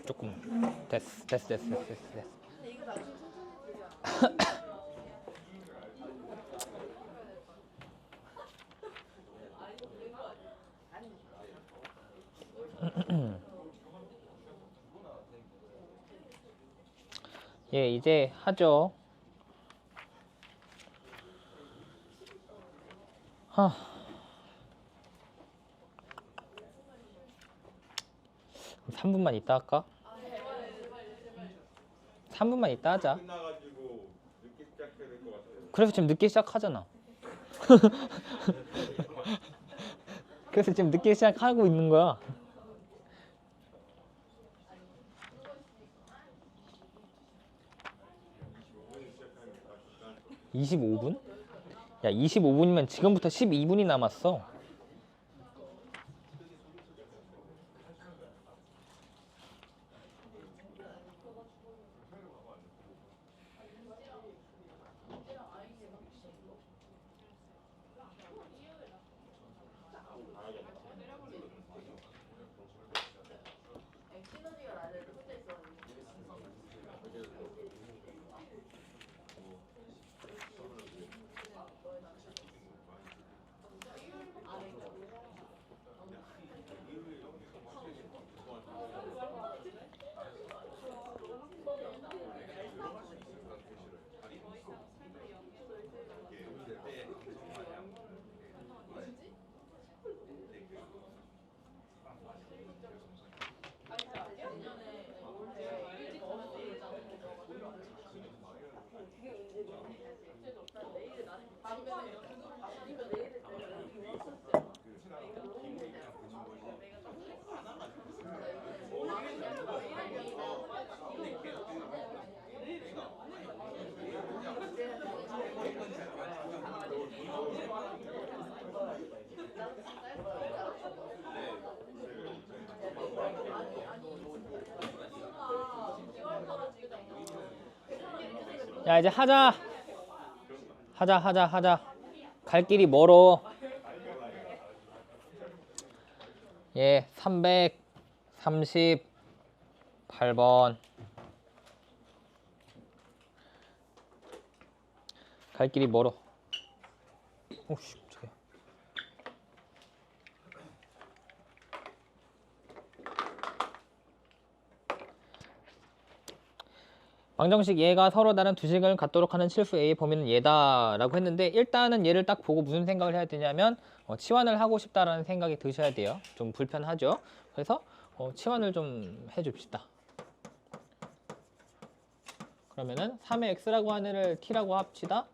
조금 됐어. 예, 이제 하죠. 3분만 있다 할까? 3분만 있다 하자. 끝나가지고 늦게 시작해야 될 것 같아요. 그래서 지금 늦게 시작하잖아. 그래서 지금 늦게 시작하고 있는 거야. (25분) 야, 25분이면 지금부터 12분이 남았어. 야, 이제 하자. 갈 길이 멀어. 예, 338번. 갈 길이 멀어. 오씨, 저게. 방정식 얘가 서로 다른 두 식을 갖도록 하는 실수 A의 범위는 얘다 라고 했는데, 일단은 얘를 딱 보고 무슨 생각을 해야 되냐면 치환을 하고 싶다라는 생각이 드셔야 돼요. 좀 불편하죠. 그래서 치환을 좀 해줍시다. 그러면은 3의 x라고 하는 애를 t라고 합시다.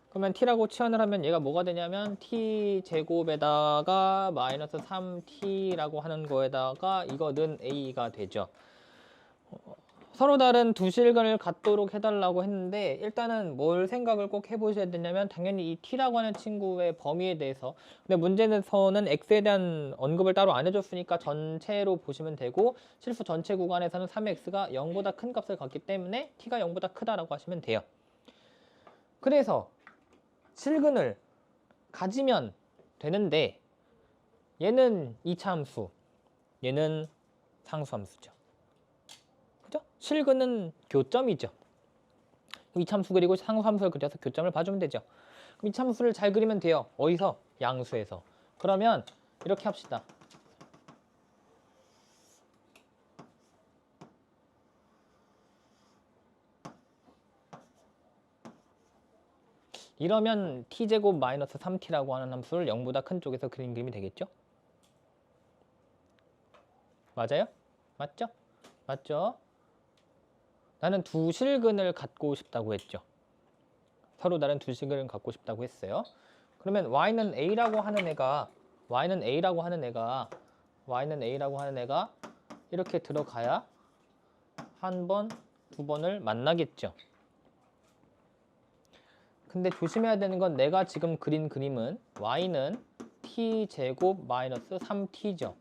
그러면 t라고 치환을 하면 얘가 뭐가 되냐면 t 제곱에다가 마이너스 3t라고 하는 거에다가 이거는 a가 되죠. 서로 다른 두 실근을 갖도록 해달라고 했는데, 일단은 뭘 생각을 꼭 해보셔야 되냐면 당연히 이 t라고 하는 친구의 범위에 대해서, 근데 문제에서는 x에 대한 언급을 따로 안 해줬으니까 전체로 보시면 되고, 실수 전체 구간에서는 3x가 0보다 큰 값을 갖기 때문에 t가 0보다 크다라고 하시면 돼요. 그래서 실근을 가지면 되는데, 얘는 이차함수, 얘는 상수함수죠. 그죠? 실근은 교점이죠. 이차함수 그리고 상수함수를 그려서 교점을 봐주면 되죠. 그럼 이차함수를 잘 그리면 돼요. 어디서? 양수에서. 그러면 이렇게 합시다. 이러면 t제곱 마이너스 3t라고 하는 함수를 0보다 큰 쪽에서 그린 그림이 되겠죠? 맞아요? 맞죠? 맞죠? 나는 두 실근을 갖고 싶다고 했죠. 서로 다른 두 실근을 갖고 싶다고 했어요. 그러면 y는 a라고 하는 애가 이렇게 들어가야 한 번, 두 번을 만나겠죠. 근데 조심해야 되는 건 내가 지금 그린 그림은 y는 t제곱 마이너스 3t죠.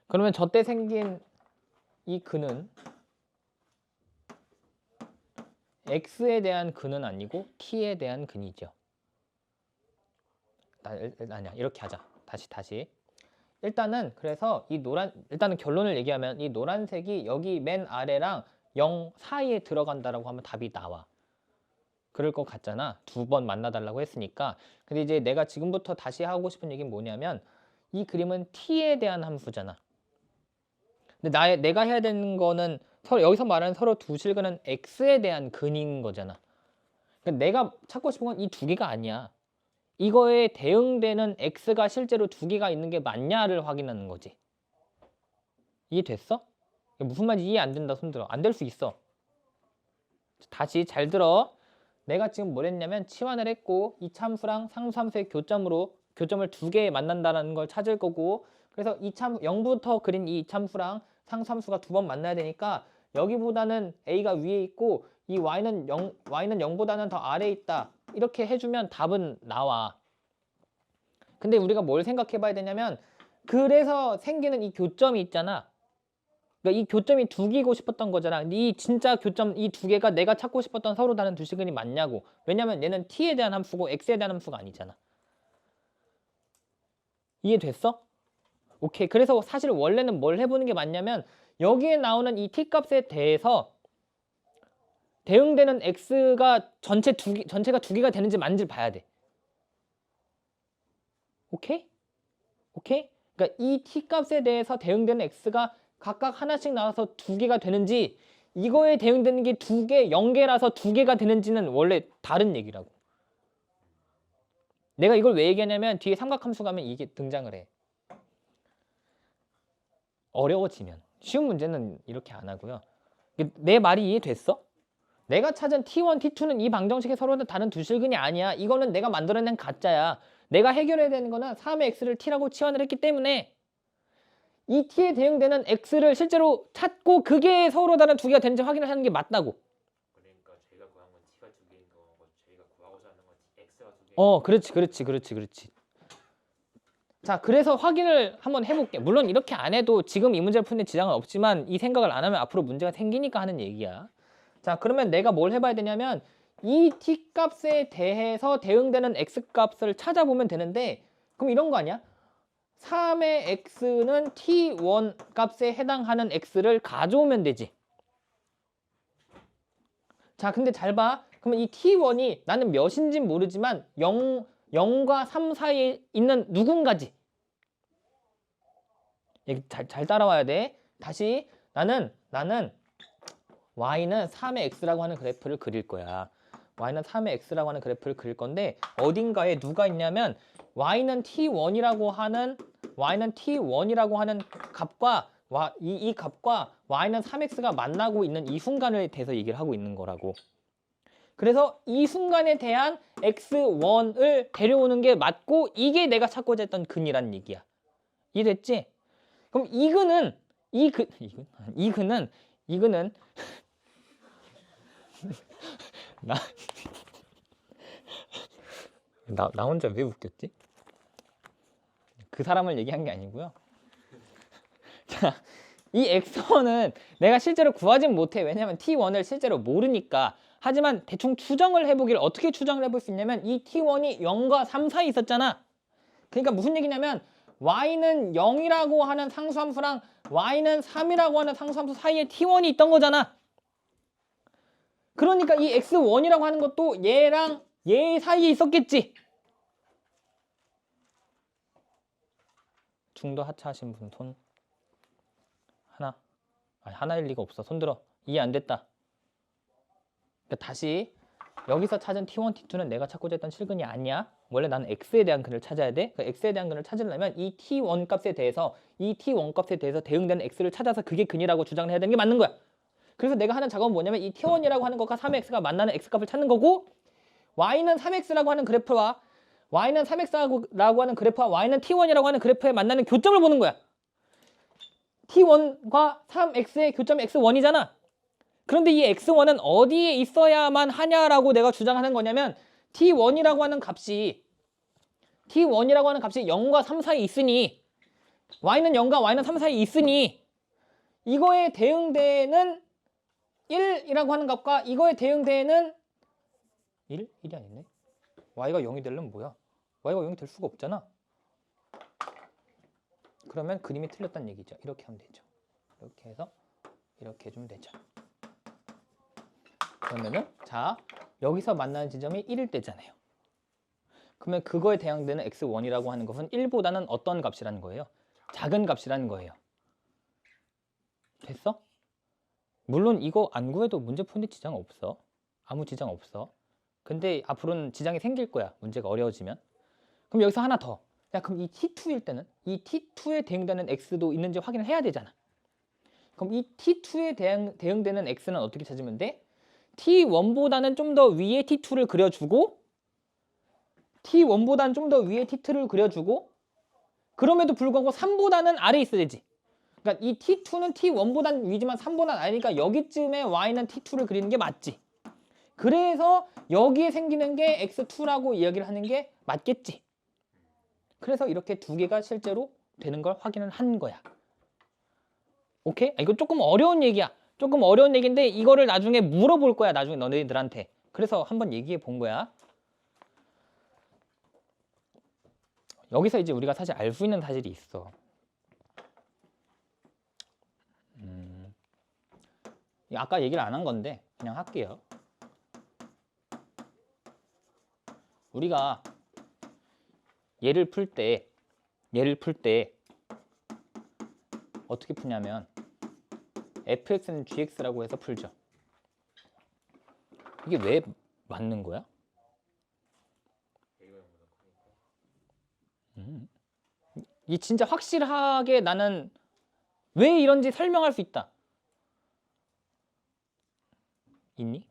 그러면 저때 생긴 이 근은 x에 대한 근은 아니고 t에 대한 근이죠. 아니야, 이렇게 하자. 다시. 일단은 그래서 이 일단은 결론을 얘기하면 이 노란색이 여기 맨 아래랑 0 사이에 들어간다라고 하면 답이 나와. 그럴 것 같잖아. 2번 만나달라고 했으니까. 근데 이제 내가 지금부터 다시 하고 싶은 얘기는 뭐냐면 이 그림은 t에 대한 함수잖아. 근데 내가 해야 되는 거는 여기서 말하는 서로 두 실근은 x에 대한 근인 거잖아. 그러니까 내가 찾고 싶은 건 이 두 개가 아니야. 이거에 대응되는 x가 실제로 두 개가 있는 게 맞냐를 확인하는 거지. 이해됐어? 무슨 말인지 이해 안 된다 손 들어. 안 될 수 있어. 다시 잘 들어. 내가 지금 뭘 했냐면 치환을 했고 이 참수랑 상수함수의 교점을 두 개 만난다는 걸 찾을 거고, 그래서 0부터 그린 이 참수랑 상수함수가 두 번 만나야 되니까 여기보다는 a가 위에 있고 이 y는 0보다는 더 아래에 있다. 이렇게 해주면 답은 나와. 근데 우리가 뭘 생각해 봐야 되냐면 그래서 생기는 이 교점이 있잖아. 그러니까 이 교점이 두 개고 싶었던 거잖아. 근데 이 진짜 교점 이 두 개가 내가 찾고 싶었던 서로 다른 두 실근이 맞냐고. 왜냐면 얘는 t에 대한 함수고 x에 대한 함수가 아니잖아. 이해됐어? 오케이. 그래서 사실 원래는 뭘 해보는 게 맞냐면 여기에 나오는 이 t값에 대해서 대응되는 x가 전체가 두 개가 되는지 맞는지 봐야 돼. 오케이? 오케이? 그러니까 이 t값에 대해서 대응되는 x가 각각 하나씩 나와서 두 개가 되는지, 이거에 대응되는 게 두 개, 0개라서 두 개가 되는지는 원래 다른 얘기라고. 내가 이걸 왜 얘기하냐면 뒤에 삼각함수 가면 이게 등장을 해. 어려워지면. 쉬운 문제는 이렇게 안 하고요. 내 말이 이해됐어? 내가 찾은 T1, T2는 이 방정식의 서로 다른 두 실근이 아니야. 이거는 내가 만들어낸 가짜야. 내가 해결해야 되는 거는 3의 x를 t라고 치환을 했기 때문에 이 t에 대응되는 x를 실제로 찾고 그게 서로 다른 두 개가 되는지 확인을 하는 게 맞다고. 그러니까 저희가 구한 건 t가 두 개인 거고 저희가 구하고자 하는 건 x가 두 개. 그렇지. 자, 그래서 확인을 한번 해볼게. 물론 이렇게 안 해도 지금 이 문제를 푸는 데 지장은 없지만 이 생각을 안 하면 앞으로 문제가 생기니까 하는 얘기야. 자, 그러면 내가 뭘 해봐야 되냐면 이 t값에 대해서 대응되는 x값을 찾아보면 되는데, 그럼 이런 거 아니야? 3의 x는 t1 값에 해당하는 x를 가져오면 되지. 자, 근데 잘 봐. 그러면 이 t1이 나는 몇인진 모르지만 0과 3 사이에 있는 누군가지. 잘 따라와야 돼. 다시 나는 y는 3의 x라고 하는 그래프를 그릴 거야. y는 3의 x라고 하는 그래프를 그릴 건데 어딘가에 누가 있냐면 y는 t1이라고 하는 값과 이 값과 y는 3x가 만나고 있는 이 순간에 대해서 얘기를 하고 있는 거라고. 그래서 이 순간에 대한 x1을 데려오는 게 맞고 이게 내가 찾고자 했던 근이란 얘기야. 이해됐지? 그럼 이 근은 나 혼자 왜 웃겼지? 그 사람을 얘기한 게 아니고요. 자, 이 x1은 내가 실제로 구하진 못해. 왜냐면 t1을 실제로 모르니까. 하지만 대충 추정을 해보길 어떻게 추정을 해볼 수 있냐면 이 t1이 0과 3 사이에 있었잖아. 그러니까 무슨 얘기냐면 y는 0이라고 하는 상수함수랑 y는 3이라고 하는 상수함수 사이에 t1이 있던 거잖아. 그러니까 이 x1이라고 하는 것도 얘랑 얘 사이에 있었겠지. 중도 하차하신 분 손 하나일 리가 없어. 손 들어. 이해 안 됐다. 그러니까 다시 여기서 찾은 t1, t2는 내가 찾고자 했던 실근이 아니야. 원래 나는 x에 대한 근을 찾아야 돼. 그 x에 대한 근을 찾으려면 이 t1 값에 대해서 대응되는 x를 찾아서 그게 근이라고 주장을 해야 되는 게 맞는 거야. 그래서 내가 하는 작업은 뭐냐면 이 t1이라고 하는 것과 3x가 만나는 x값을 찾는 거고, y는 3x라고 하는 그래프와 y는 t1이라고 하는 그래프에 만나는 교점을 보는 거야. t1과 3x의 교점이 x1이잖아. 그런데 이 x1은 어디에 있어야만 하냐라고 내가 주장하는 거냐면 t1이라고 하는 값이 0과 3 사이에 있으니 y는 0과 y는 3 사이에 있으니 이거에 대응되는 1이라고 하는 값과 이거에 대응되는 1이 아니네. y가 0이 되려면 뭐야? y가 0이 될 수가 없잖아. 그러면 그림이 틀렸다는 얘기죠. 이렇게 하면 되죠. 이렇게 해서 이렇게 해주면 되죠. 그러면은 자 여기서 만나는 지점이 1일 때잖아요. 그러면 그거에 대항되는 x1이라고 하는 것은 1보다는 어떤 값이라는 거예요? 작은 값이라는 거예요. 됐어? 물론 이거 안 구해도 문제 푸는데 지장 없어. 아무 지장 없어. 근데 앞으로는 지장이 생길 거야. 문제가 어려워지면. 그럼 여기서 하나 더. 야, 그럼 이 t2일 때는 이 t2에 대응되는 x도 있는지 확인을 해야 되잖아. 그럼 이 t2에 대응되는 x는 어떻게 찾으면 돼? t1보다는 좀 더 위에 t2를 그려주고 t1보다는 좀 더 위에 t2를 그려주고 그럼에도 불구하고 3보다는 아래에 있어야 되지. 그러니까 이 t2는 t1보다는 위지만 3보다는 아래니까 여기쯤에 y는 t2를 그리는 게 맞지. 그래서 여기에 생기는 게 x2라고 이야기를 하는 게 맞겠지. 그래서 이렇게 두 개가 실제로 되는 걸 확인을 한 거야. 오케이? 이거 조금 어려운 얘기야. 조금 어려운 얘기인데 이거를 나중에 물어볼 거야. 나중에 너네들한테. 그래서 한번 얘기해 본 거야. 여기서 이제 우리가 사실 알 수 있는 사실이 있어. 아까 얘기를 안 한 건데 그냥 할게요. 우리가 얘를 풀 때 어떻게 푸냐면 fx는 gx라고 해서 풀죠. 이게 왜 맞는 거야? 이 진짜 확실하게 나는 왜 이런지 설명할 수 있다. 있니?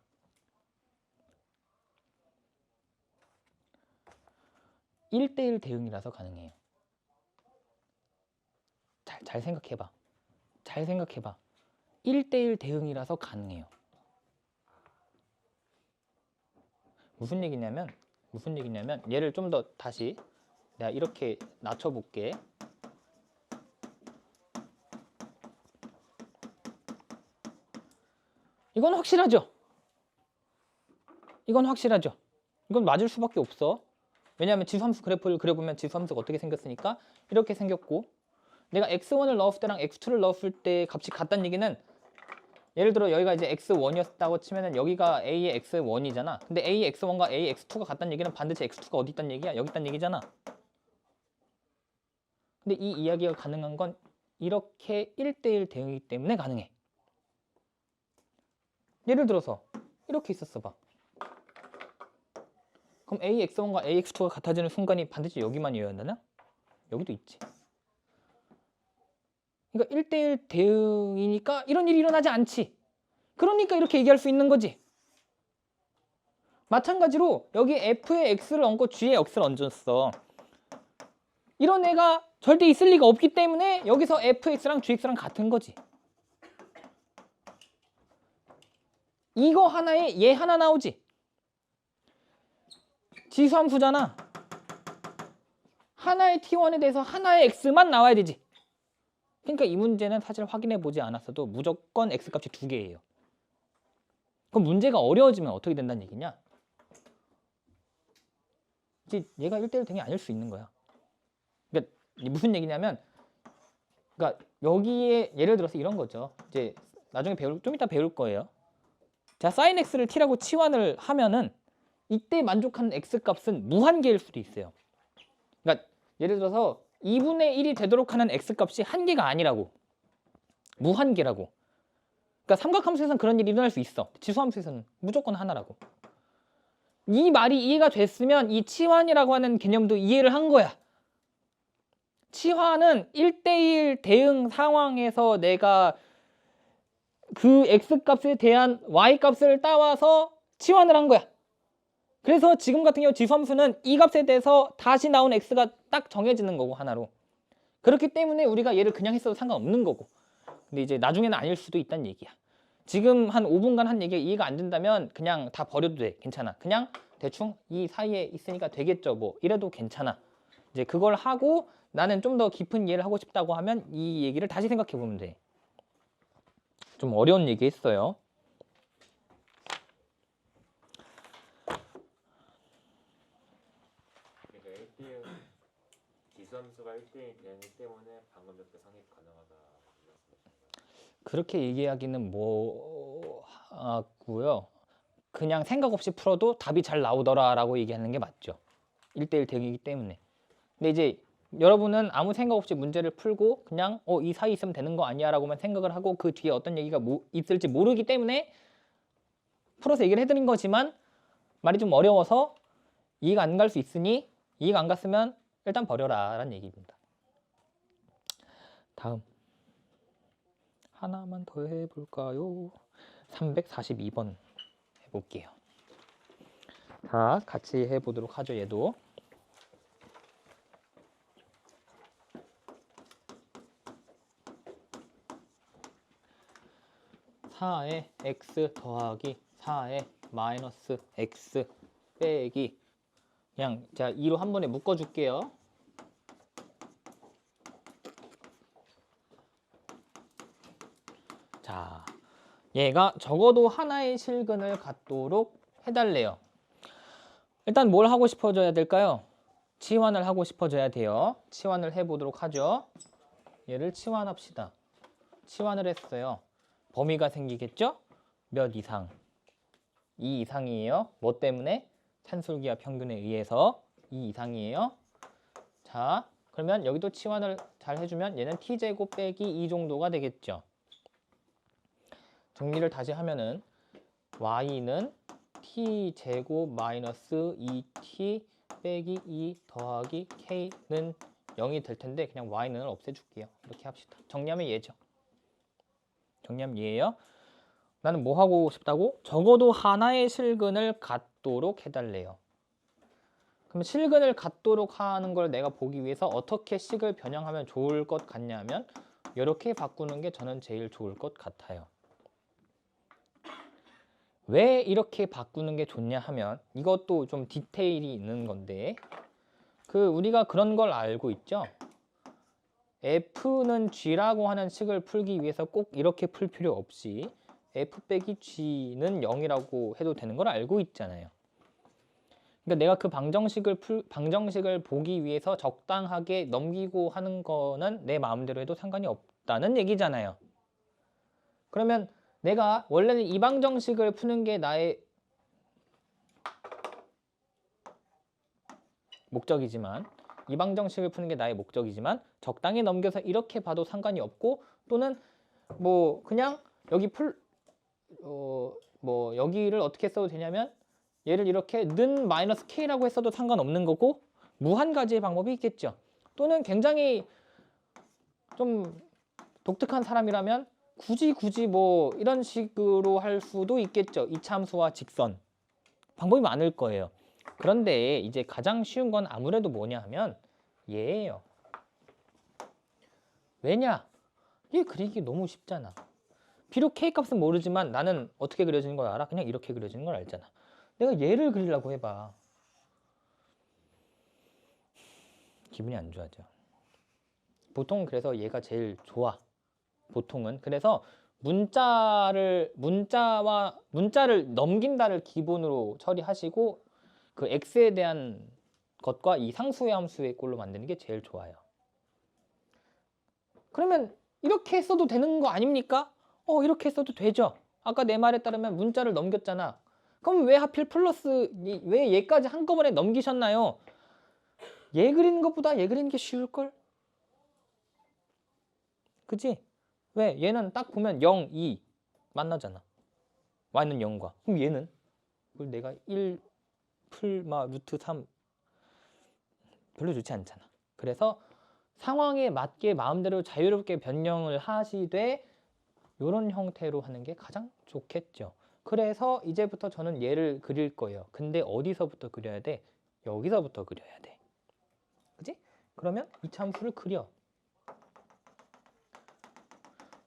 (1대1) 대응이라서 가능해요. 잘 생각해봐. 잘 생각해봐. 1대1 대응이라서 가능해요. 무슨 얘기냐면 얘를 좀 더 다시 내가 이렇게 낮춰볼게. 이건 확실하죠? 이건 확실하죠? 이건 맞을 수밖에 없어. 왜냐하면 지수함수 그래프를 그려보면 지수함수가 어떻게 생겼으니까 이렇게 생겼고 내가 x1을 넣었을 때랑 x2를 넣었을 때 값이 같다는 얘기는 예를 들어 여기가 이제 x1이었다고 치면은 여기가 a의 x1이잖아. 근데 a의 x1과 a의 x2가 같다는 얘기는 반드시 x2가 어디 있다는 얘기야? 여기 있다는 얘기잖아. 근데 이 이야기가 가능한 건 이렇게 1대1 대응이기 때문에 가능해. 예를 들어서 이렇게 있었어 봐. 그럼 AX1과 AX2가 같아지는 순간이 반드시 여기만이어야 한다나? 여기도 있지. 그러니까 1대1 대응이니까 이런 일이 일어나지 않지. 그러니까 이렇게 얘기할 수 있는 거지. 마찬가지로 여기 F에 X를 얹고 G에 X를 얹었어. 이런 애가 절대 있을 리가 없기 때문에 여기서 FX랑 GX랑 같은 거지. 이거 하나에 얘 하나 나오지. 지수함수잖아. 하나의 T1에 대해서 하나의 X만 나와야 되지. 그러니까 이 문제는 사실 확인해 보지 않았어도 무조건 X값이 2개예요. 그럼 문제가 어려워지면 어떻게 된다는 얘기냐? 이제 얘가 1대1 대응이 아닐 수 있는 거야. 그러니까 무슨 얘기냐면 그러니까 여기에 예를 들어서 이런 거죠. 이제 나중에 좀 이따 배울 거예요. 자, sin x를 t라고 치환을 하면은 이때 만족하는 x값은 무한계일 수도 있어요. 그러니까 예를 들어서 2분의 1이 되도록 하는 x값이 한계가 아니라고. 무한계라고. 그러니까 삼각함수에서는 그런 일이 일어날 수 있어. 지수함수에서는 무조건 하나라고. 이 말이 이해가 됐으면 이 치환이라고 하는 개념도 이해를 한 거야. 치환은 1대1 대응 상황에서 내가 그 x값에 대한 y값을 따와서 치환을 한 거야. 그래서 지금 같은 경우 지수함수는 이 값에 대해서 다시 나온 x가 딱 정해지는 거고 하나로. 그렇기 때문에 우리가 얘를 그냥 했어도 상관없는 거고. 근데 이제 나중에는 아닐 수도 있다는 얘기야. 지금 한 5분간 한 얘기가 이해가 안 된다면 그냥 다 버려도 돼. 괜찮아. 그냥 대충 이 사이에 있으니까 되겠죠. 뭐 이래도 괜찮아. 이제 그걸 하고 나는 좀 더 깊은 이해를 하고 싶다고 하면 이 얘기를 다시 생각해 보면 돼. 좀 어려운 얘기 했어요. 그러니까 1대1 기수함수가 1대1 되기 때문에 방금 전에 성립 가능하다. 그렇게 얘기하기는 뭐 하고요. 그냥 생각 없이 풀어도 답이 잘 나오더라라고 얘기하는 게 맞죠. 1대1 되기 때문에. 근데 이제 여러분은 아무 생각 없이 문제를 풀고 그냥 이 사이 있으면 되는 거 아니야 라고만 생각을 하고 그 뒤에 어떤 얘기가 있을지 모르기 때문에 풀어서 얘기를 해드린 거지만 말이 좀 어려워서 이해가 안 갈 수 있으니 이해가 안 갔으면 일단 버려라 라는 얘기입니다. 다음 하나만 더 해볼까요? 342번 해볼게요. 자, 같이 해보도록 하죠. 얘도. (4에) x 더하기 4에 마이너스 x 빼기 그냥 자 2로 한 번에 묶어줄게요. 자, 얘가 적어도 하나의 실근을 갖도록 해달래요. 일단 뭘 하고 싶어져야 될까요? 치환을 하고 싶어져야 돼요. 치환을 해보도록 하죠. 얘를 치환합시다. 치환을 했어요. 범위가 생기겠죠? 몇 이상? 2 이상이에요. 뭐 때문에? 산술기하 평균에 의해서 2 이상이에요. 자, 그러면 여기도 치환을 잘 해주면 얘는 t제곱 빼기 2 정도가 되겠죠. 정리를 다시 하면은 y는 t제곱 마이너스 2t 빼기 2 더하기 k는 0이 될 텐데 그냥 y는 없애줄게요. 이렇게 합시다. 정리하면 얘죠. 정리하면 얘예요. 나는 뭐 하고 싶다고? 적어도 하나의 실근을 갖도록 해달래요. 그럼 실근을 갖도록 하는 걸 내가 보기 위해서 어떻게 식을 변형하면 좋을 것 같냐면 이렇게 바꾸는 게 저는 제일 좋을 것 같아요. 왜 이렇게 바꾸는 게 좋냐 하면 이것도 좀 디테일이 있는 건데 우리가 그런 걸 알고 있죠. f는 g라고 하는 식을 풀기 위해서 꼭 이렇게 풀 필요 없이 f 빼기 g는 0이라고 해도 되는 걸 알고 있잖아요. 그러니까 내가 그 방정식을 보기 위해서 적당하게 넘기고 하는 거는 내 마음대로 해도 상관이 없다는 얘기잖아요. 그러면 내가 원래는 이 방정식을 푸는 게 나의 목적이지만 적당히 넘겨서 이렇게 봐도 상관이 없고 또는 뭐 그냥 여기 여기를 어떻게 써도 되냐면 얘를 이렇게 는 마이너스 k라고 했어도 상관없는 거고 무한 가지의 방법이 있겠죠. 또는 굉장히 좀 독특한 사람이라면 굳이 뭐 이런 식으로 할 수도 있겠죠. 이차함수와 직선 방법이 많을 거예요. 그런데 이제 가장 쉬운 건 아무래도 뭐냐 하면 얘예요. 왜냐? 얘 그리기 너무 쉽잖아. 비록 K값은 모르지만 나는 어떻게 그려지는 걸 알아? 그냥 이렇게 그려지는 걸 알잖아. 내가 얘를 그리려고 해봐. 기분이 안 좋아져. 보통 그래서 얘가 제일 좋아. 보통은. 그래서 문자를 넘긴다를 기본으로 처리하시고 그 x에 대한 것과 이 상수의 함수의 꼴로 만드는 게 제일 좋아요. 그러면 이렇게 써도 되는 거 아닙니까? 이렇게 써도 되죠. 아까 내 말에 따르면 문자를 넘겼잖아. 그럼 왜 하필 왜 얘까지 한꺼번에 넘기셨나요? 얘 그리는 것보다 얘 그리는 게 쉬울걸? 그치? 왜? 얘는 딱 보면 0, 2 만나잖아. y는 0과. 그럼 얘는? 그걸 내가 1 풀마 루트 3 별로 좋지 않잖아. 그래서 상황에 맞게 마음대로 자유롭게 변형을 하시되 이런 형태로 하는 게 가장 좋겠죠. 그래서 이제부터 저는 얘를 그릴 거예요. 근데 어디서부터 그려야 돼? 여기서부터 그려야 돼. 그치? 그러면 이차함수를 그려.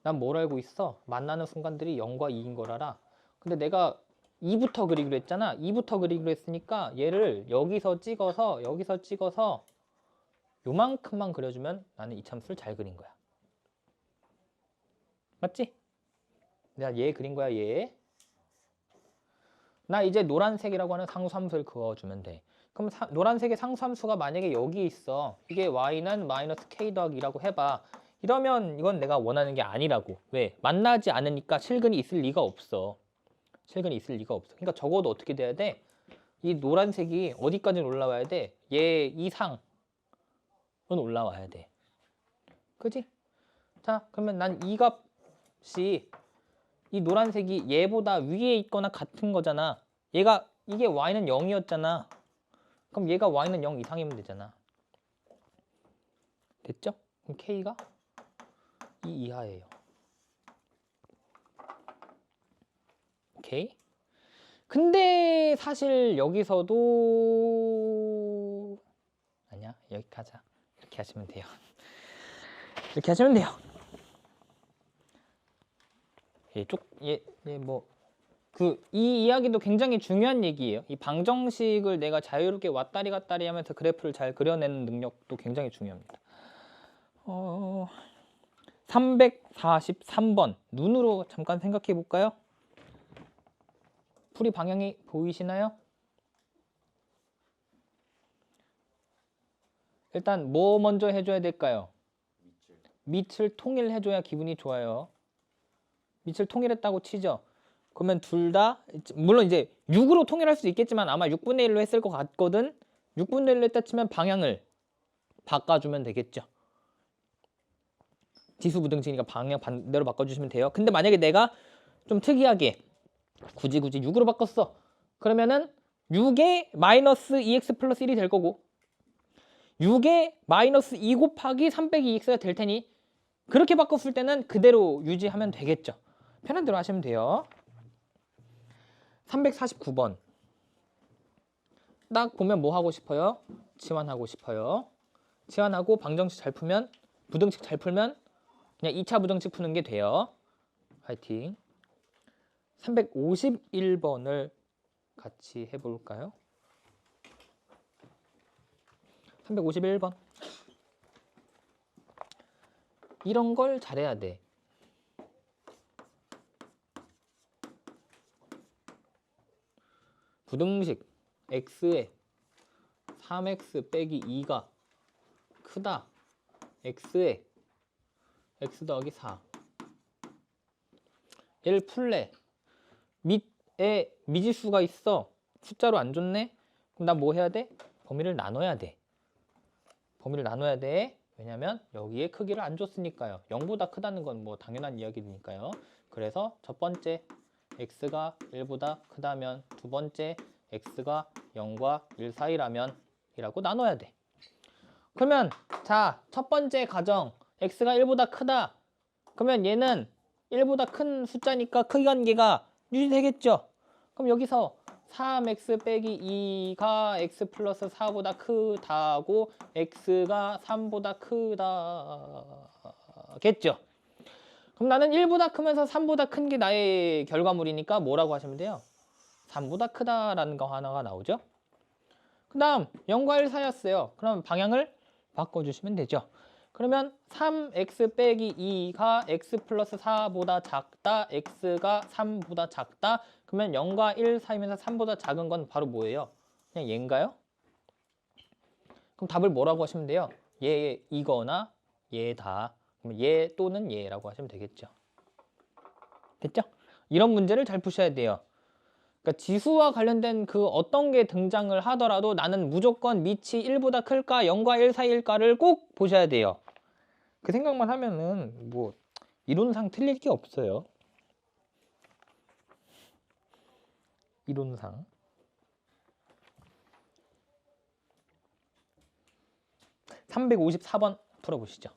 난 뭘 알고 있어? 만나는 순간들이 0과 2인 걸 알아. 근데 내가 2부터 그리기로 했잖아. 2부터 그리기로 했으니까 얘를 여기서 찍어서 요만큼만 그려주면 나는 이차함수를 잘 그린 거야. 맞지? 내가 얘 그린 거야, 얘. 나 이제 노란색이라고 하는 상수함수를 그어주면 돼. 그럼 노란색의 상수함수가 만약에 여기 있어. 이게 y는 마이너스 k 더하기 2라고 해봐. 이러면 이건 내가 원하는 게 아니라고. 왜? 만나지 않으니까 실근이 있을 리가 없어. 실근이 있을 리가 없어. 그러니까 적어도 어떻게 돼야 돼? 이 노란색이 어디까지 올라와야 돼? 얘 이상은 올라와야 돼. 그지? 자, 그러면 난 이 값이 이 노란색이 얘보다 위에 있거나 같은 거잖아. 이게 y는 0이었잖아. 그럼 얘가 y는 0 이상이면 되잖아. 됐죠? 그럼 k가 이 이하예요. 오케이? 근데 사실 여기서도 아니야, 여기 가자. 이렇게 하시면 돼요. 이렇게 하시면 돼요. 이 이야기도 굉장히 중요한 얘기예요. 이 방정식을 내가 자유롭게 왔다리 갔다리 하면서 그래프를 잘 그려내는 능력도 굉장히 중요합니다. 343번 눈으로 잠깐 생각해 볼까요? 풀이 방향이 보이시나요? 일단 뭐 먼저 해줘야 될까요? 밑을 통일해줘야 기분이 좋아요. 밑을 통일했다고 치죠. 그러면 둘 다 물론 이제 6으로 통일할 수 있겠지만 아마 6분의 1로 했을 것 같거든. 6분의 1로 했다 치면 방향을 바꿔주면 되겠죠. 지수부등식이니까 방향 반대로 바꿔주시면 돼요. 근데 만약에 내가 좀 특이하게 굳이 6으로 바꿨어. 그러면은 6에 마이너스 2x 플러스 1이 될 거고 6에 마이너스 2 곱하기 3 빼기 2x가 될 테니 그렇게 바꿨을 때는 그대로 유지하면 되겠죠. 편한 대로 하시면 돼요. 349번 딱 보면 뭐 하고 싶어요? 치환하고 싶어요. 치환하고 방정식 잘 풀면 부등식 잘 풀면 그냥 2차 부등식 푸는 게 돼요. 화이팅. 351번을 같이 해볼까요? 351번 이런 걸 잘해야 돼. 부등식 x에 3x 빼기 2가 크다. x에 x 더하기 4 얘를 풀래. 밑에 미지수가 있어. 숫자로 안 줬네. 그럼 나 뭐 해야 돼? 범위를 나눠야 돼. 범위를 나눠야 돼. 왜냐면 여기에 크기를 안 줬으니까요. 0보다 크다는 건 뭐 당연한 이야기니까요. 그래서 첫 번째 x가 1보다 크다면 두 번째 x가 0과 1 사이라면 이라고 나눠야 돼. 그러면 자, 첫 번째 가정 x가 1보다 크다. 그러면 얘는 1보다 큰 숫자니까 크기 관계가 유지되겠죠. 그럼 여기서 3x 빼기 2가 x 플러스 4보다 크다고 x가 3보다 크다겠죠. 그럼 나는 1보다 크면서 3보다 큰 게 나의 결과물이니까 뭐라고 하시면 돼요? 3보다 크다라는 거 하나가 나오죠. 그 다음 0과 1 사이였어요. 그럼 방향을 바꿔주시면 되죠. 그러면 3x 빼기 2가 x 플러스 4보다 작다. x가 3보다 작다. 그러면 0과 1 사이면서 3보다 작은 건 바로 뭐예요? 그냥 얘인가요? 그럼 답을 뭐라고 하시면 돼요? 얘 이거나 얘다. 그럼 얘 또는 얘라고 하시면 되겠죠. 됐죠? 이런 문제를 잘 푸셔야 돼요. 그러니까 지수와 관련된 그 어떤 게 등장을 하더라도 나는 무조건 밑이 1보다 클까 0과 1 사이일까를 꼭 보셔야 돼요. 그 생각만 하면은 뭐 이론상 틀릴 게 없어요. 이론상. 354번 풀어보시죠.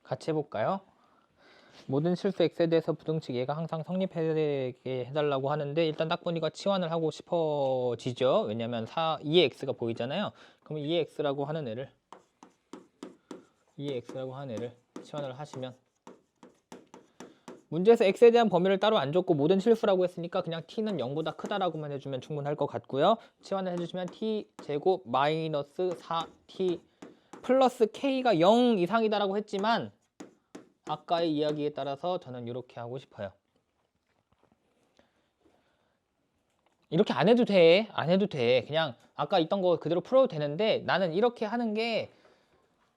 같이 해볼까요? 모든 실수 x에 대해서 부등식 얘가 항상 성립하게 해달라고 하는데 일단 딱 보니까 치환을 하고 싶어지죠. 왜냐면 2의 x가 보이잖아요. 그럼 2의 x라고 하는 애를 치환을 하시면 문제에서 x에 대한 범위를 따로 안 줬고 모든 실수라고 했으니까 그냥 t는 0보다 크다라고만 해주면 충분할 것 같고요. 치환을 해주시면 t 제곱 마이너스 4t 플러스 k가 0 이상이다라고 했지만 아까의 이야기에 따라서 저는 이렇게 하고 싶어요. 이렇게 안 해도 돼. 안 해도 돼. 그냥 아까 있던 거 그대로 풀어도 되는데 나는 이렇게 하는 게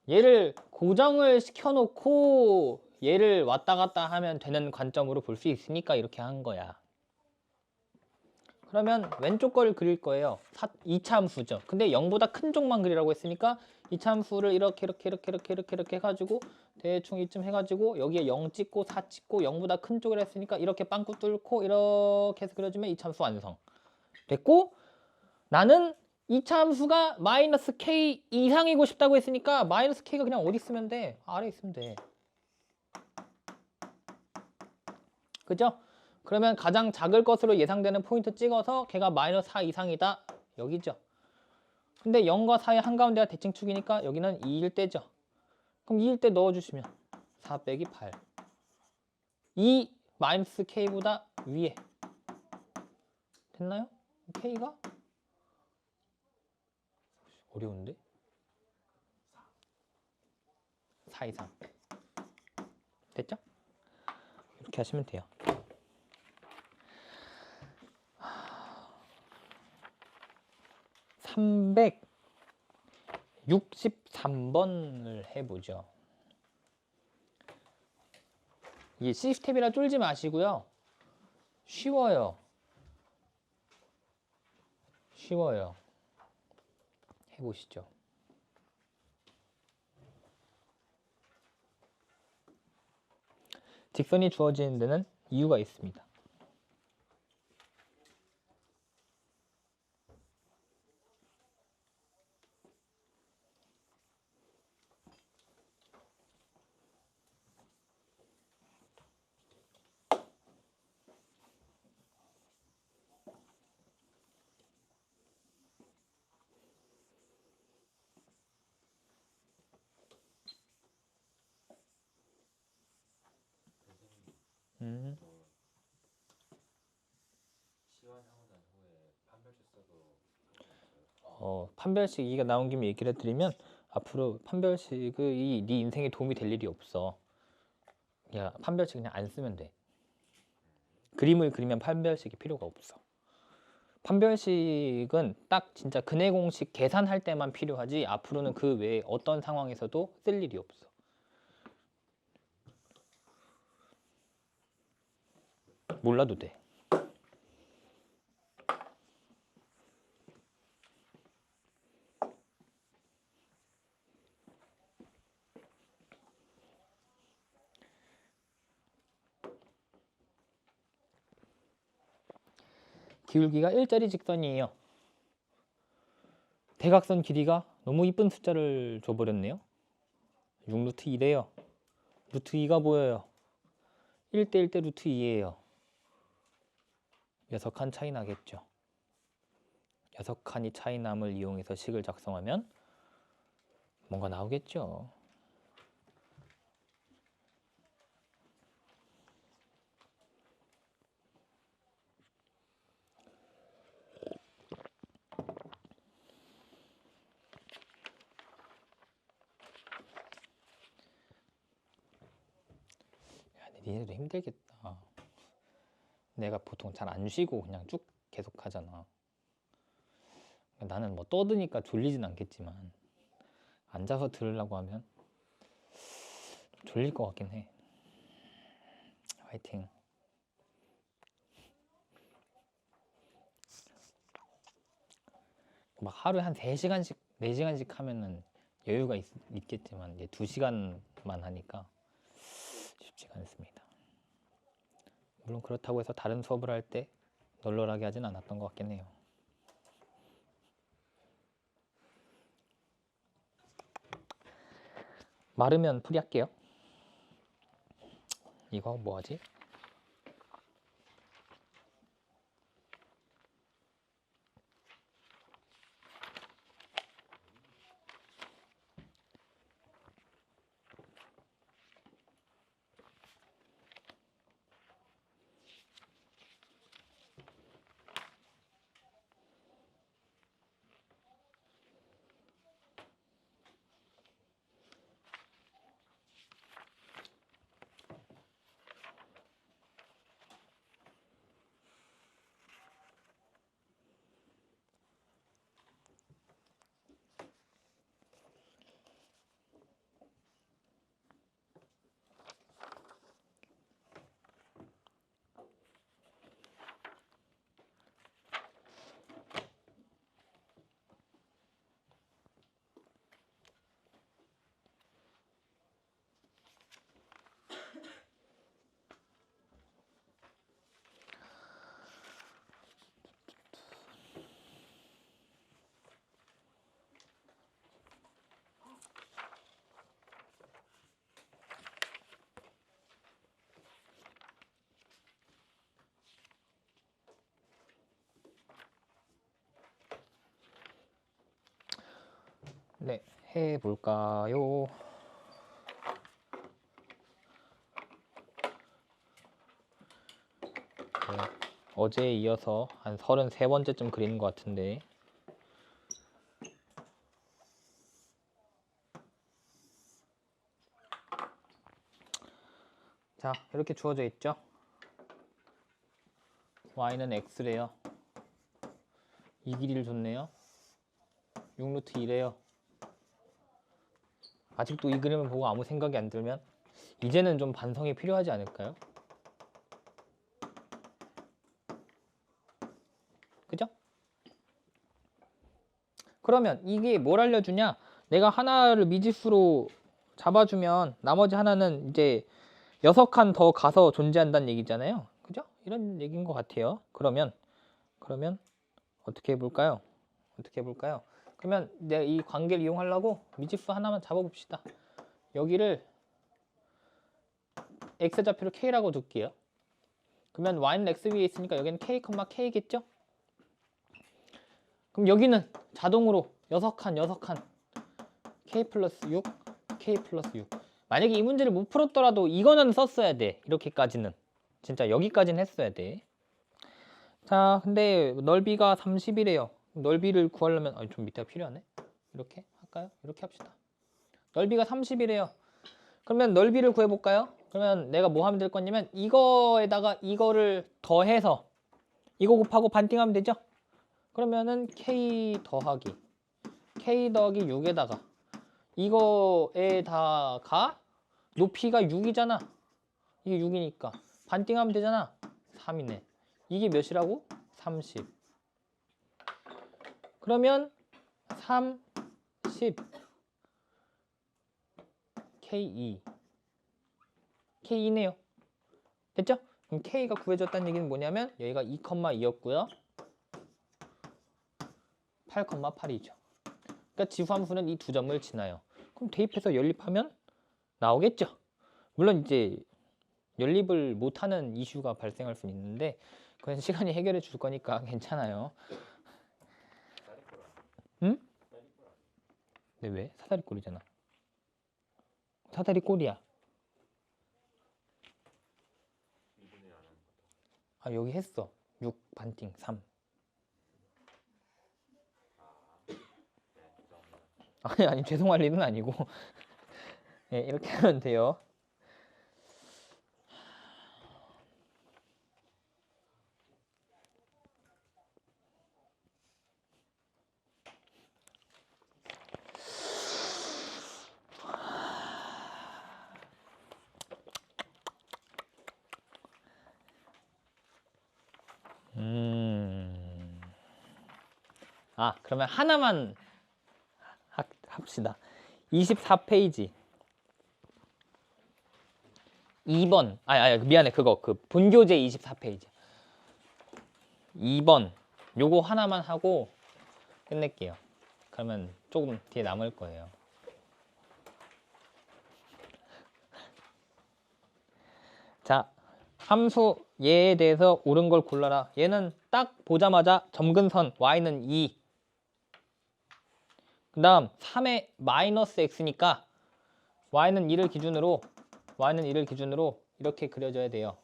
얘를 고정을 시켜놓고 얘를 왔다 갔다 하면 되는 관점으로 볼 수 있으니까 이렇게 한 거야. 그러면 왼쪽 거를 그릴 거예요. 이차함수죠. 근데 0보다 큰 쪽만 그리라고 했으니까 이차함수를 이렇게 해가지고 대충 이쯤 해가지고 여기에 0 찍고 4 찍고 0보다 큰 쪽을 했으니까 이렇게 빵꾸 뚫고 이렇게 해서 그려주면 이차함수 완성. 됐고 나는 이차함수가 마이너스 k 이상이고 싶다고 했으니까 마이너스 k가 그냥 어디 있으면 돼? 아래 있으면 돼. 그죠? 그러면 가장 작을 것으로 예상되는 포인트 찍어서 걔가 마이너스 4 이상이다. 여기죠. 근데 0과 4의 한가운데가 대칭축이니까 여기는 2일 때죠. 그럼 2일 때 넣어주시면 4 빼기 8. 2 마이너스 k보다 위에. 됐나요? k가? 어려운데? 4 이상. 됐죠? 이렇게 하시면 돼요. 363번을 해보죠. 이게 C스텝이라 쫄지 마시고요. 쉬워요. 해보시죠. 직선이 주어지는 데는 이유가 있습니다. 시환하고 난 후에 판별식 써도 판별식 이가 나온 김에 얘기를 해드리면 앞으로 판별식이 네 인생에 도움이 될 일이 없어. 야, 판별식 그냥 안 쓰면 돼. 그림을 그리면 판별식이 필요가 없어. 판별식은 딱 진짜 근해 공식 계산할 때만 필요하지 앞으로는 그 외에 어떤 상황에서도 쓸 일이 없어. 몰라도 돼. 기울기가 1짜리 직선이에요. 대각선 길이가 너무 이쁜 숫자를 줘버렸네요. 6루트 2래요. 루트 2가 보여요. 1대 1대 루트 2예요. 6칸 차이 나겠죠. 6칸이 차이 남을 이용해서 식을 작성하면 뭔가 나오겠죠. 야, 니네도 힘들겠다. 내가 보통 잘 안 쉬고 그냥 쭉 계속 하잖아. 나는 뭐 떠드니까 졸리진 않겠지만 앉아서 들으려고 하면 졸릴 것 같긴 해. 화이팅. 막 하루에 한 3시간씩, 4시간씩 하면은 여유가 있겠지만 이제 2시간만 하니까 쉽지가 않습니다. 물론 그렇다고 해서 다른 수업을 할 때 널널하게 하진 않았던 것 같긴 해요. 마르면 풀이할게요. 이거 뭐하지? 네, 해볼까요? 네, 어제에 이어서 한 33번째쯤 그리는 것 같은데 자, 이렇게 주어져 있죠? y는 x래요. 이 길이를 줬네요. 6루트 2래요. 아직도 이 그림을 보고 아무 생각이 안 들면 이제는 좀 반성이 필요하지 않을까요? 그죠? 그러면 이게 뭘 알려주냐? 내가 하나를 미지수로 잡아주면 나머지 하나는 이제 6칸 더 가서 존재한다는 얘기잖아요. 그죠? 이런 얘기인 것 같아요. 그러면 어떻게 해볼까요? 어떻게 해볼까요? 그러면 내가 이 관계를 이용하려고 미지수 하나만 잡아봅시다. 여기를 x좌표를 k라고 둘게요. 그러면 y는 x 위에 있으니까 여기는 k, k겠죠? 그럼 여기는 자동으로 6칸 k 플러스 6, k 플러스 6. 만약에 이 문제를 못 풀었더라도 이거는 썼어야 돼. 이렇게까지는. 진짜 여기까지는 했어야 돼. 자, 근데 넓이가 30이래요. 넓이를 구하려면 좀 밑에가 필요하네. 이렇게 할까요? 이렇게 합시다. 넓이가 30이래요. 그러면 넓이를 구해볼까요? 그러면 내가 뭐 하면 될 거냐면 이거에다가 이거를 더해서 이거 곱하고 반띵하면 되죠? 그러면은 k 더하기 6에다가 이거에다가 높이가 6이잖아. 이게 6이니까 반띵하면 되잖아. 3이네. 이게 몇이라고? 30. 그러면 30 K2 K2네요. 됐죠? 그럼 K가 구해졌다는 얘기는 뭐냐면 여기가 2,2였고요. 8,8이죠. 그러니까 지수함수는 이 두 점을 지나요. 그럼 대입해서 연립하면 나오겠죠. 물론 이제 연립을 못하는 이슈가 발생할 수 있는데 그건 시간이 해결해 줄 거니까 괜찮아요. 응? 근데 왜? 사다리 꼴이잖아. 사다리 꼴이야. 아, 여기 했어. 6 반띵 3. 아니 죄송할 일은 아니고 네, 이렇게 하면 돼요. 그러면 하나만 합시다. 24페이지 2번 미안해 그거 본교재 24페이지 2번 요거 하나만 하고 끝낼게요. 그러면 조금 뒤에 남을 거예요. 자, 함수 얘에 대해서 옳은 걸 골라라. 얘는 딱 보자마자 점근선 y는 2. 그 다음 3의 마이너스 x니까 y는 2를 기준으로 이렇게 그려져야 돼요.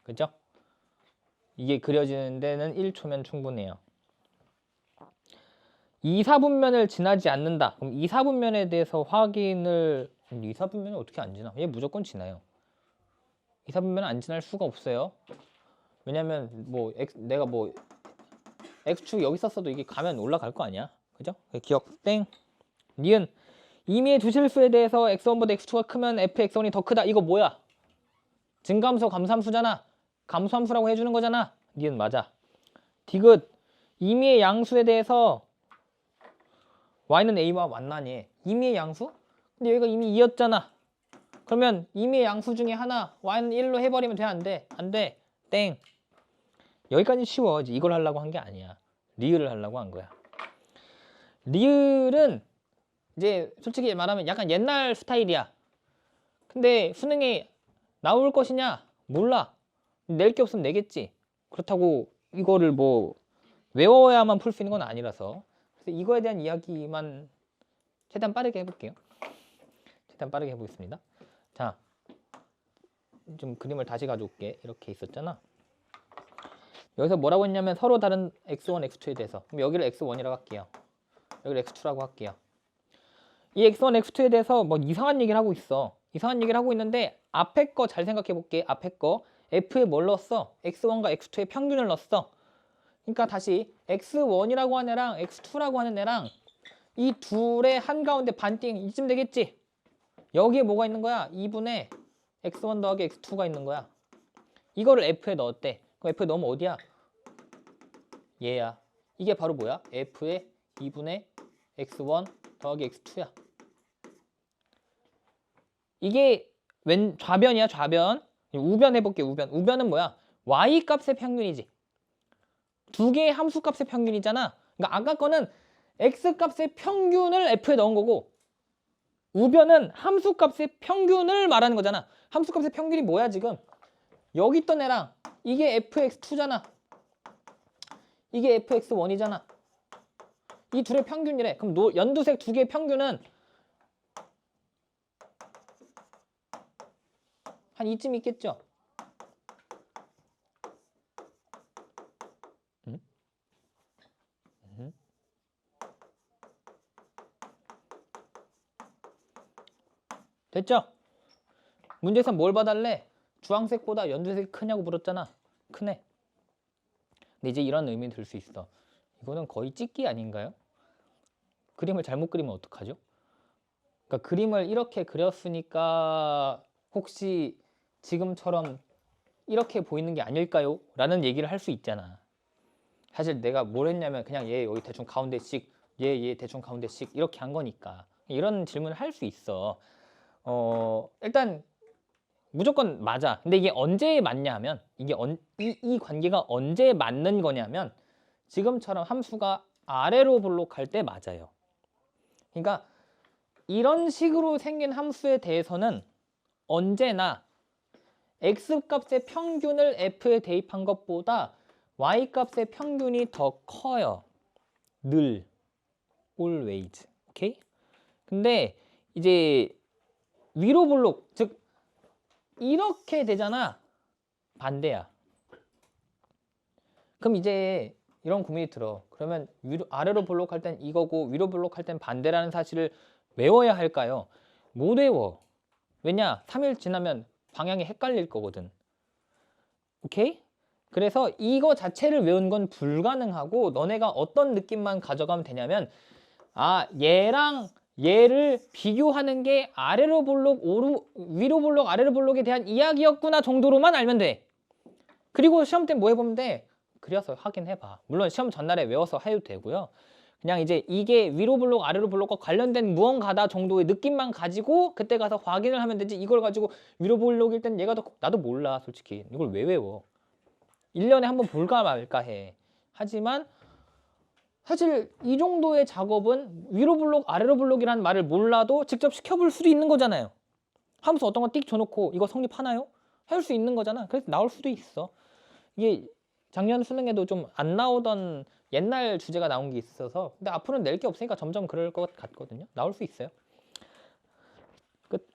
그죠? 이게 그려지는 데는 1초면 충분해요. 2사분면을 지나지 않는다. 그럼 2사분면에 대해서 확인을 2사분면은 어떻게 안 지나? 얘 무조건 지나요. 2사분면은 안 지날 수가 없어요. 왜냐면 뭐 내가 뭐 x축 여기 썼어도 이게 가면 올라갈 거 아니야. 그죠? 기억 땡. 니은 임의의 두 실수에 대해서 x1보다 x2가 크면 fx1이 더 크다. 이거 뭐야? 증감수 감수함수잖아. 감수함수라고 해주는 거잖아. 니은 맞아. 디귿 임의의 양수에 대해서 y는 a와 만나니 임의의 양수? 근데 여기가 이미 2였잖아. 그러면 임의의 양수 중에 하나 y는 1로 해버리면 돼? 안 돼? 안 돼. 땡. 여기까지 쉬워. 이걸 하려고 한 게 아니야. 리을을 하려고 한 거야. 리을은 이제 솔직히 말하면 약간 옛날 스타일이야. 근데 수능에 나올 것이냐? 몰라. 낼 게 없으면 내겠지. 그렇다고 이거를 뭐 외워야만 풀 수 있는 건 아니라서. 그래서 이거에 대한 이야기만 최대한 빠르게 해볼게요. 최대한 빠르게 해보겠습니다. 자, 좀 그림을 다시 가져올게. 이렇게 있었잖아. 여기서 뭐라고 했냐면 서로 다른 x1, x2에 대해서. 그럼 여기를 x1이라고 할게요. 여기를 x2라고 할게요. 이 x1, x2에 대해서 뭐 이상한 얘기를 하고 있어. 이상한 얘기를 하고 있는데 앞에 거 잘 생각해 볼게. 앞에 거 f에 뭘 넣었어? x1과 x2의 평균을 넣었어. 그러니까 다시 x1이라고 하는 애랑 x2라고 하는 애랑 이 둘의 한가운데 반띵 이쯤 되겠지? 여기에 뭐가 있는 거야? 2분의 x1 더하기 x2가 있는 거야. 이거를 f에 넣었대. 그럼 f에 넣으면 어디야? 얘야. 이게 바로 뭐야? f의 2분의 x1 더하기 x2야. 이게 왼 좌변이야, 좌변. 우변 해볼게, 우변. 우변은 뭐야? y 값의 평균이지. 두 개의 함수 값의 평균이잖아. 그러니까 아까 거는 x 값의 평균을 f에 넣은 거고 우변은 함수 값의 평균을 말하는 거잖아. 함수 값의 평균이 뭐야 지금? 여기 있던 애랑 이게 fx2잖아. 이게 fx1이잖아. 이 둘의 평균이래. 그럼 연두색 두 개의 평균은 한 이쯤 있겠죠? 됐죠? 문제에서 뭘 봐달래? 주황색보다 연두색이 크냐고 물었잖아. 크네. 근데 이제 이런 의미 들 수 있어. 이거는 거의 찍기 아닌가요? 그림을 잘못 그리면 어떡하죠? 그러니까 그림을 이렇게 그렸으니까 혹시 지금처럼 이렇게 보이는 게 아닐까요? 라는 얘기를 할 수 있잖아. 사실 내가 뭘 했냐면 그냥 얘 여기 대충 가운데씩 얘 대충 가운데씩 이렇게 한 거니까 이런 질문을 할 수 있어. 일단 무조건 맞아. 근데 이게 언제 맞냐 하면 이게 이 관계가 언제 맞는 거냐면 지금처럼 함수가 아래로 볼록할 때 맞아요. 그러니까 이런 식으로 생긴 함수에 대해서는 언제나 x값의 평균을 f에 대입한 것보다 y값의 평균이 더 커요. 늘 always. 오케이? 근데 이제 위로 볼록, 즉 이렇게 되잖아. 반대야. 그럼 이제 이런 고민이 들어. 그러면 아래로 볼록할 땐 이거고 위로 볼록할 땐 반대라는 사실을 외워야 할까요? 못 외워. 왜냐? 3일 지나면 방향이 헷갈릴 거거든. 오케이? 그래서 이거 자체를 외운 건 불가능하고 너네가 어떤 느낌만 가져가면 되냐면 얘랑 얘를 비교하는 게 아래로 볼록, 위로 볼록, 아래로 볼록에 대한 이야기였구나 정도로만 알면 돼. 그리고 시험 때 뭐 해보면 돼? 그려서 확인해봐. 물론 시험 전날에 외워서 해도 되고요. 그냥 이제 이게 위로 볼록, 아래로 볼록과 관련된 무언가다 정도의 느낌만 가지고 그때 가서 확인을 하면 되지. 이걸 가지고 위로 볼록일 땐 얘가 더 나도 몰라 솔직히. 이걸 왜 외워? 1년에 한 번 볼까 말까 해. 하지만 사실 이 정도의 작업은 위로 볼록, 아래로 볼록이라는 말을 몰라도 직접 시켜볼 수도 있는 거잖아요. 함수 어떤 거 띡 줘놓고 이거 성립하나요? 할 수 있는 거잖아. 그래서 나올 수도 있어. 이게 작년 수능에도 좀 안 나오던 옛날 주제가 나온 게 있어서 근데 앞으로는 낼 게 없으니까 점점 그럴 것 같거든요. 나올 수 있어요. 끝.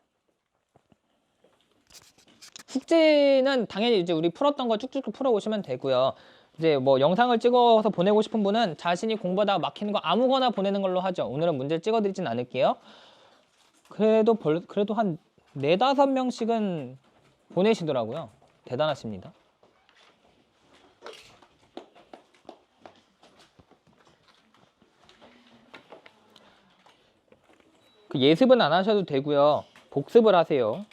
숙제는 당연히 이제 우리 풀었던 거 쭉쭉 풀어오시면 되고요. 이제 뭐 영상을 찍어서 보내고 싶은 분은 자신이 공부하다가 막히는 거 아무거나 보내는 걸로 하죠. 오늘은 문제 찍어드리진 않을게요. 그래도 한 4~5명씩은 보내시더라고요. 대단하십니다. 그 예습은 안 하셔도 되고요. 복습을 하세요.